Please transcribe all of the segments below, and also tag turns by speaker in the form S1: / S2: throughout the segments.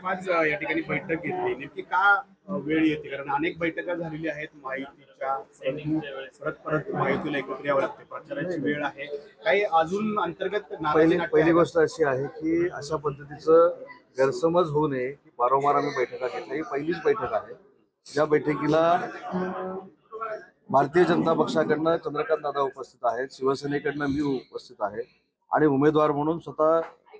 S1: आज या ठिकाणी बैठक घेतली नेमकी का वेळ येते कारण अनेक बैठका झालेल्या आहेत माहितीच्या परत परत माहितीला एकत्र यावं लागते प्रचाराची वेळ आहे काही अजून अंतर्गत
S2: पहिली गोष्ट अशी आहे की अशा पद्धतीचं गैरसमज होऊ नये की वारंवार आम्ही बैठका घेतल्या ही पहिलीच बैठक आहे ज्या बैठकीला भारतीय जनता पक्षाकडनं चंद्रकांत दादा उपस्थित आहेत शिवसेनेकडनं मी उपस्थित आहे आणि उमेदवार म्हणून स्वतः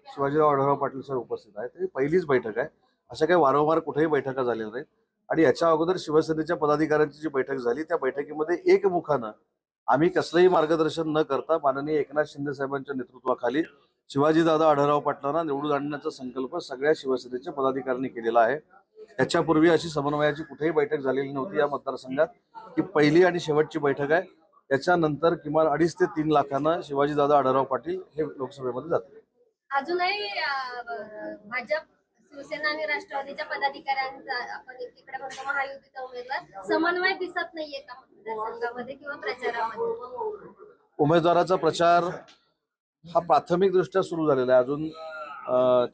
S2: शिवाजीराव आढळराव पाटील सर उपस्थित आहेत ही पहिलीच बैठक आहे अशा काही वारंवार कुठेही बैठका झालेल्या नाहीत आणि याच्या अगोदर शिवसेनेच्या पदाधिकाऱ्यांची जी बैठक झाली त्या बैठकीमध्ये एकमुखानं आम्ही कसलंही मार्गदर्शन न करता माननीय एकनाथ शिंदे साहेबांच्या नेतृत्वाखाली शिवाजीदादा आढळराव पाटलांना निवडून आणण्याचा संकल्प सगळ्या शिवसेनेच्या पदाधिकाऱ्यांनी केलेला आहे याच्यापूर्वी अशी समन्वयाची कुठेही बैठक झालेली नव्हती या मतदारसंघात ही पहिली आणि शेवटची बैठक आहे याच्यानंतर किमान 2.5 ते 3 लाखांना शिवाजीदादा आढळराव पाटील हे लोकसभेमध्ये जातील
S3: अजूनही भाजप शिवसेना आणि राष्ट्रवादीच्या पदाधिकाऱ्यांचा आपण एकीकडे म्हणतो महायुतीचा उमेदवार समन्वय दिसत नाहीये का मतदारसंघामध्ये किंवा प्रचारामध्ये
S2: उमेदवाराचा प्रचार हा प्राथमिकदृष्ट्या सुरू झालेला आहे अजून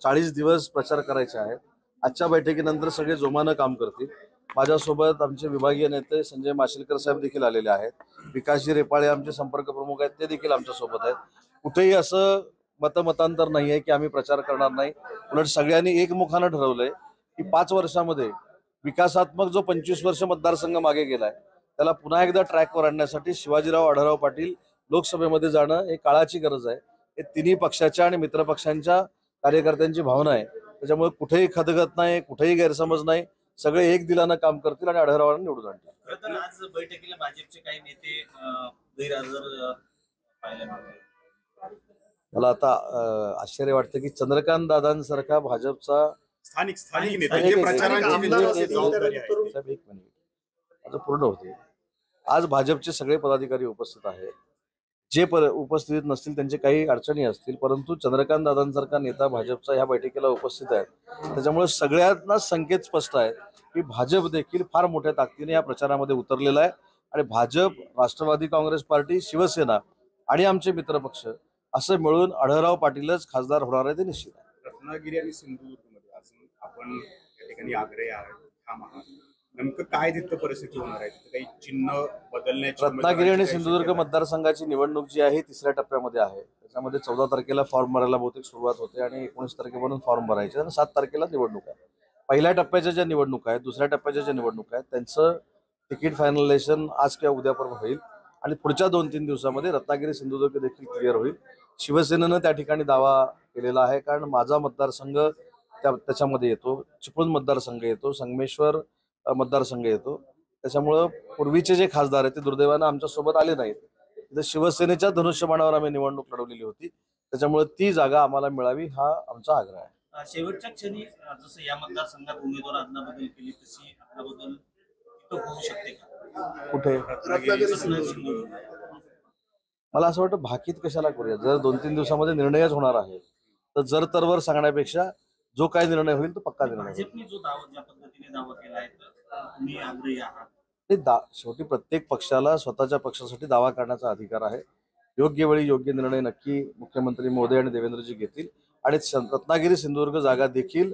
S2: 40 दिवस प्रचार करायचे आहेत आजच्या बैठकीनंतर सगळे जोमानं काम करतील माझ्यासोबत आमचे विभागीय नेते संजय माशिलकर साहेब देखील आलेले आहेत विकासजी रेपाळे आमचे संपर्क प्रमुख आहेत ते देखील आमच्या सोबत आहेत कुठेही असं मतमतांतर नाही आहे की आम्ही प्रचार करणार नाही उलट सगळ्यांनी एकमुखानं ठरवलंय की 5 वर्षामध्ये विकासात्मक जो 25 वर्ष मतदारसंघ मागे गेलाय त्याला पुन्हा एकदा ट्रॅकवर आणण्यासाठी शिवाजीराव आढळराव पाटील लोकसभेमध्ये जाणं हे काळाची गरज आहे हे तिन्ही पक्षाच्या आणि मित्रपक्षांच्या कार्यकर्त्यांची भावना आहे त्याच्यामुळे कुठेही खदगत नाही कुठेही गैरसमज नाही सगळे एक दिलानं काम करतील आणि आढळरावांना निवडून आणतील
S4: आज बैठकीला भाजपचे काही नेते गैरहजर पाहायला मिळाले
S2: मला आता आश्चर्य वाटतं की चंद्रकांत दादांसारखा भाजपचा
S1: स्थानिक नेते
S2: आता पूर्ण होते आज भाजपचे सगळे पदाधिकारी उपस्थित आहेत जे उपस्थित नसतील त्यांचे काही अडचणी असतील परंतु चंद्रकांत दादांसारखा नेता भाजपचा ह्या बैठकीला उपस्थित आहे त्याच्यामुळे सगळ्यांना संकेत स्पष्ट आहे की भाजप देखील फार मोठ्या ताकदीने या प्रचारामध्ये उतरलेला आहे आणि भाजप राष्ट्रवादी काँग्रेस पार्टी शिवसेना आणि आमचे मित्रपक्ष असं मिळून आढळराव पाटीलच खासदार होणार आहे ते निश्चित आहे
S1: रत्नागिरी आणि सिंधुदुर्गमध्ये अजून आपण या ठिकाणी आग्रही आहात नेमकं काय तिथं परिस्थिती होणार आहे काही चिन्ह बदलण्याची
S2: रत्नागिरी आणि सिंधुदुर्ग मतदारसंघाची निवडणूक जी आहे 3ऱ्या टप्प्यामध्ये आहे त्याच्यामध्ये 14 तारखेला फॉर्म भरायला बहुतेक सुरुवात होते आणि 19 तारखेपासून फॉर्म भरायचे आणि 7 तारखेला निवडणूक आहे पहिल्या टप्प्याच्या ज्या निवडणूक आहेत दुसऱ्या टप्प्याच्या ज्या निवडणूक आहेत त्यांचं तिकीट फायनलायझेशन आज किंवा उद्यापर्यंत होईल आणि पुढच्या 2-3 दिवसामध्ये रत्नागिरी सिंधुदुर्ग देखील क्लिअर होईल शिवसेनेनं त्या ठिकाणी दावा केलेला आहे कारण माझा मतदारसंघ त्याच्यामध्ये येतो चिपळूण मतदारसंघ येतो संगमेश्वर मतदारसंघ येतो त्याच्यामुळं पूर्वीचे जे खासदार आहेत ते दुर्दैवानं आमच्यासोबत आले नाहीत तिथे शिवसेनेच्या धनुष्यबाणावर आम्ही निवडणूक लढवलेली होती त्याच्यामुळे ती जागा आम्हाला मिळावी हा आमचा आग्रह आहे
S4: शेवटच्या क्षणी जसं या मतदारसंघात उमेदवार अदलाबदल केली तशी अदलाबदल होऊ शकते का
S2: कुठे मला असं वाटतं भाकीत कशाला करूया जर 2-3 दिवसामध्ये निर्णयच होणार आहे तर जर तरवर सांगण्यापेक्षा जो काय निर्णय होईल तो पक्का निर्णय
S4: भाजपने जो दावा ज्या पद्धतीने दावा केला आहे तुम्ही आग्रही आहात
S2: ते शेवटी प्रत्येक पक्षाला स्वतःच्या पक्षासाठी दावा करण्याचा अधिकार आहे योग्य वेळी योग्य निर्णय नक्की मुख्यमंत्री महोदय आणि देवेंद्रजी घेतील आणि रत्नागिरी सिंधुदुर्ग जागा देखील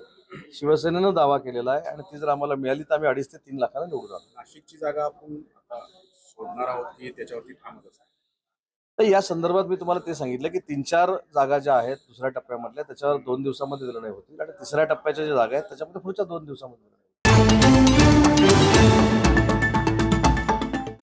S2: शिवसेनेनं दावा केलेला आहे आणि ती जर आम्हाला मिळाली तर आम्ही 2.5 ते 3 लाखांना निवडून आणू
S1: नाशिकची जागा आपण आता सोडणार आहोत की त्याच्यावरती थांबत असतो
S2: तर या संदर्भात मी तुम्हाला ते सांगितलं की 3-4 जागा ज्या आहेत दुसऱ्या टप्प्यामधल्या त्याच्यावर 2 दिवसामध्ये निर्णय होतील आणि 3ऱ्या टप्प्याच्या ज्या जागा आहेत त्याच्यामध्ये पुढच्या 2 दिवसामध्ये